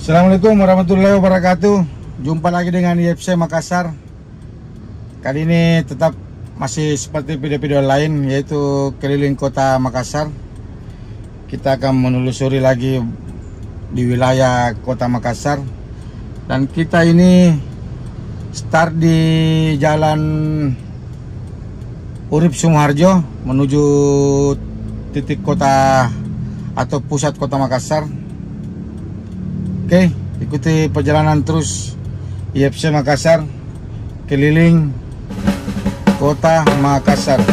Assalamualaikum warahmatullahi wabarakatuh. Jumpa lagi dengan IFC Makassar. Kali ini tetap masih seperti video-video lain, yaitu keliling kota Makassar. Kita akan menelusuri lagi di wilayah kota Makassar. Dan kita ini start di jalan Urip Sumoharjo menuju titik kota atau pusat kota Makassar. Oke, ikuti perjalanan terus IFC Makassar, keliling kota Makassar.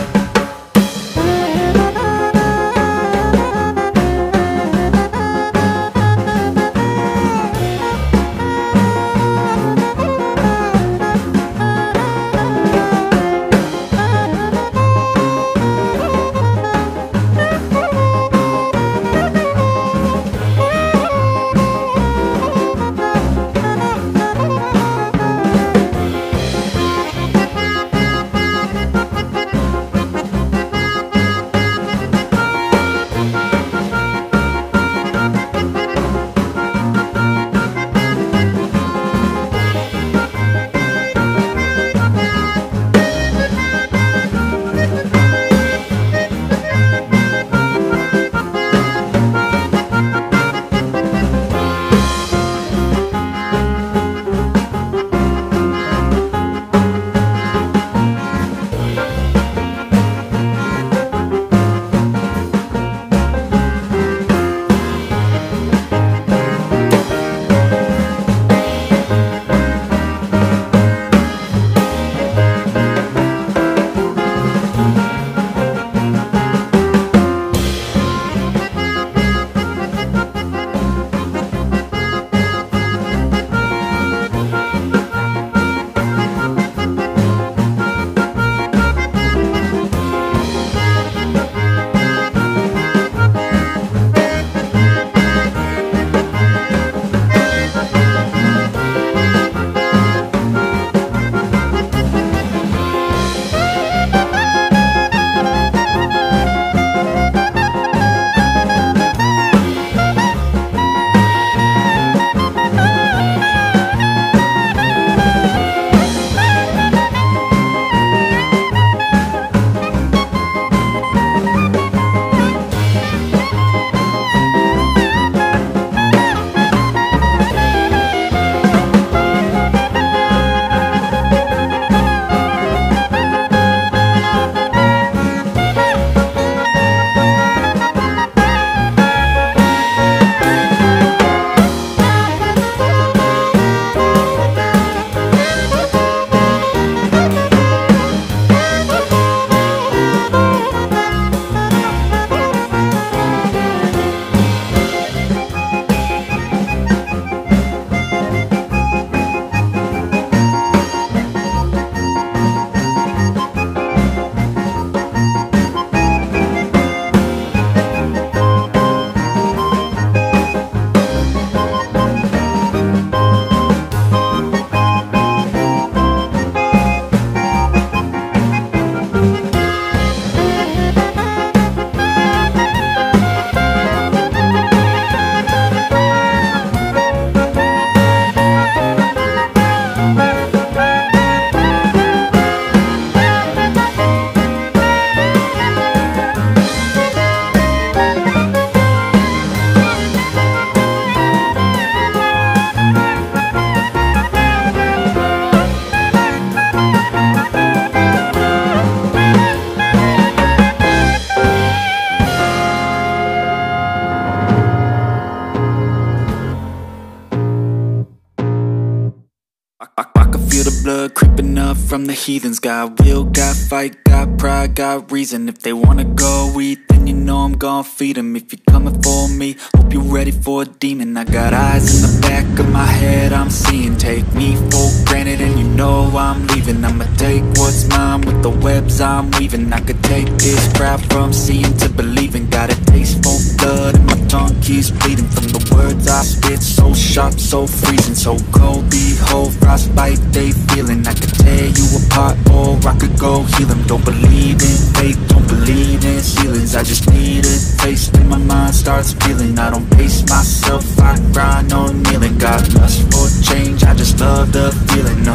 From the heathens, got will, got fight, got pride, got reason. If they wanna go eat, then you know I'm gon' feed them. If you're coming for me, hope you're ready for a demon. I got eyes in the back of my head, I'm seeing. Take me for granted and you know I'm leaving. I'ma take what's mine with the webs I'm weaving. I could take this crowd from seeing to believing. Got a taste for blood and my tongue keeps bleeding. From the words I spit, so sharp, so freezing. So cold, behold, frostbite they feeling. I could tear you apart or I could go heal them. Don't believe in fate, don't believe in ceilings. feelings. I just need a taste and my mind starts feeling. I don't pace myself, I grind on kneeling. Got lust for change, I just love the feeling.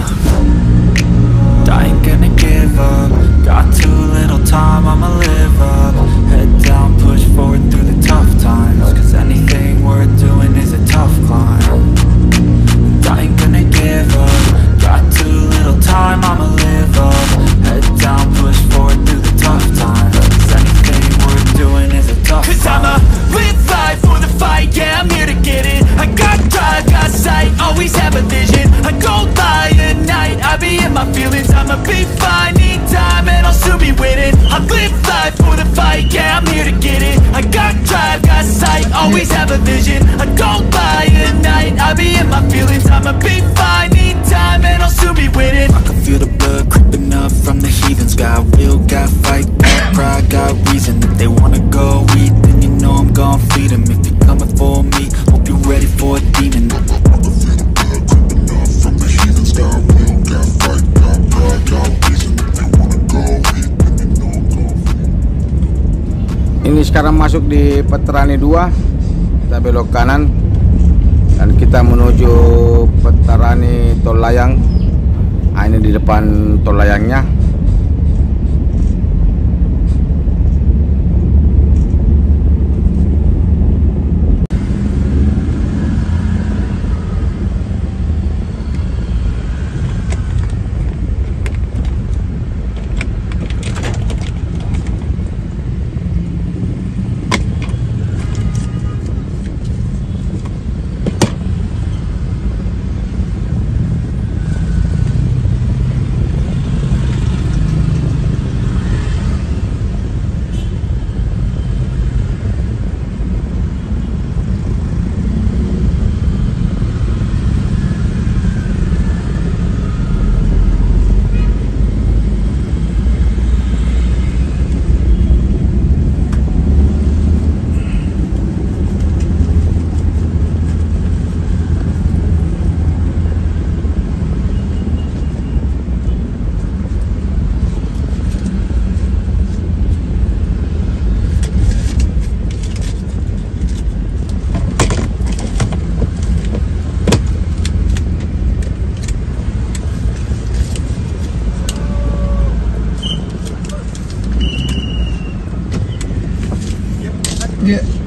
I ain't gonna give up. Got too little time, I'ma live up. Head down, push forward through the tough times. Cause anything worth doing is a tough climb. I ain't gonna give up. Got too little time, I'ma live up. Head down, push forward through the tough times. Cause anything worth doing is a tough climb. Cause I'ma live life for the fight, yeah, I'm here to get it. I got drive, got sight, always have a vision. I don't lie at night, I be in my feelings. I'ma be fine, need time, and I'll soon be winning. I live life for the fight, yeah, I'm here to get it. I got drive, got sight, always have a vision. I don't lie at night, I be in my feelings. I'ma be fine, need time, and I'll soon be winning. I can feel the blood creeping up from the heathens. Got will, got fight, got pride, got reason. If they wanna go eat, then you know I'm gon' feed them. If you're coming for me, hope you're ready for a demon. I can feel the blood creeping up from the heathens. Got will, got fight, got pride, got reason. If they wanna go eat, then you know I'm gon' feed them. Ini sekarang masuk di Pettarani 2. Kita belok kanan dan kita menuju Pettarani tol layang. Nah, ini di depan tol layangnya. Yeah.